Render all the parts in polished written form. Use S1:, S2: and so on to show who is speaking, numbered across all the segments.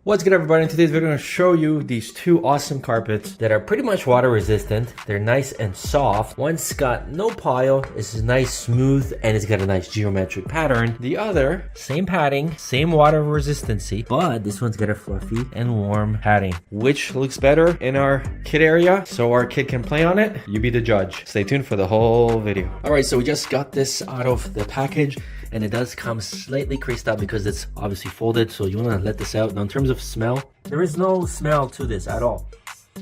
S1: What's good, everybody? In today's video, I'm going to show you these two awesome carpets that are pretty much water resistant. They're nice and soft. One's got no pile, it's nice, smooth, and it's got a nice geometric pattern. The other, same padding, same water resistancy, but this one's got a fluffy and warm padding. Which looks better in our kid area so our kid can play on it? You be the judge. Stay tuned for the whole video. All right, so we just got this out of the package, and it does come slightly creased up because it's obviously folded, so you want to let this out. Now in terms of smell, there is no smell to this at all.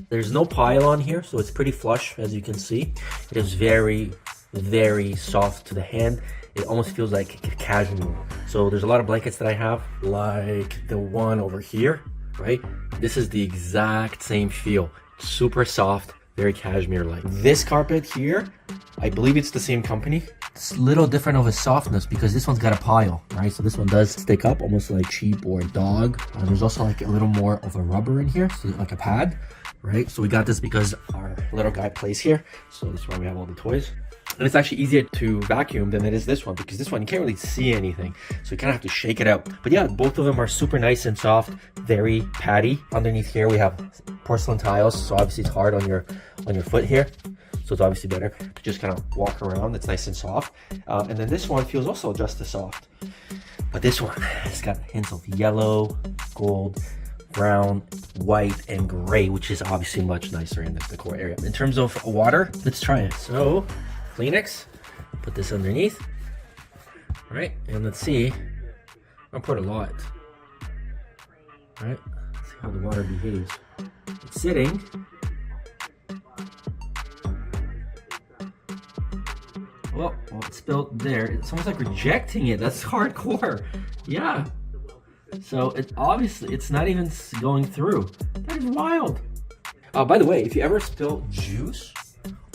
S1: There's no pile on here, so it's pretty flush, as you can see. It is very, very soft to the hand. It almost feels like cashmere. So there's a lot of blankets that I have, like the one over here, right? This is the exact same feel. Super soft, very cashmere-like. This carpet here, I believe it's the same company. It's a little different of a softness because this one's got a pile, right? So this one does stick up almost like sheep or a dog. There's also like a little more of a rubber in here, so like a pad, right? So we got this because our little guy plays here. So this is why we have all the toys. And it's actually easier to vacuum than it is this one, because this one you can't really see anything, so you kind of have to shake it out. But yeah, both of them are super nice and soft, very paddy. Underneath here we have porcelain tiles, so obviously it's hard on your foot here. So it's obviously better to just kind of walk around. It's nice and soft. And then this one feels also just as soft. But this one, it's got hints of yellow, gold, brown, white, and gray, which is obviously much nicer in the decor area. In terms of water, let's try it. So, Kleenex, put this underneath. All right, and let's see. I'll put a lot. All right, let's see how the water behaves. It's sitting. Well, it's spilled there. It's almost like rejecting it. That's hardcore. Yeah. So it's not even going through. That is wild. By the way, if you ever spill juice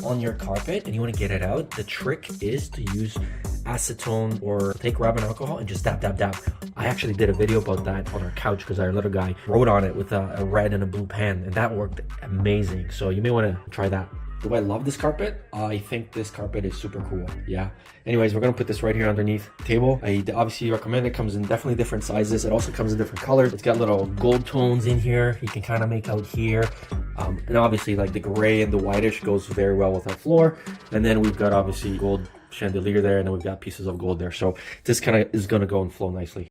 S1: on your carpet and you want to get it out, the trick is to use acetone or take rubbing alcohol and just dab, dab, dab. I actually did a video about that on our couch because our little guy wrote on it with a red and a blue pen, and that worked amazing. So you may want to try that. Do I love this carpet? I think this carpet is super cool. Yeah. Anyways, we're gonna put this right here underneath the table. I obviously recommend it. Comes in definitely different sizes. It also comes in different colors. It's got little gold tones in here. You can kind of make out here. And obviously like the gray and the whitish goes very well with our floor. And then we've got obviously gold chandelier there, and then we've got pieces of gold there. So this kind of is gonna go and flow nicely.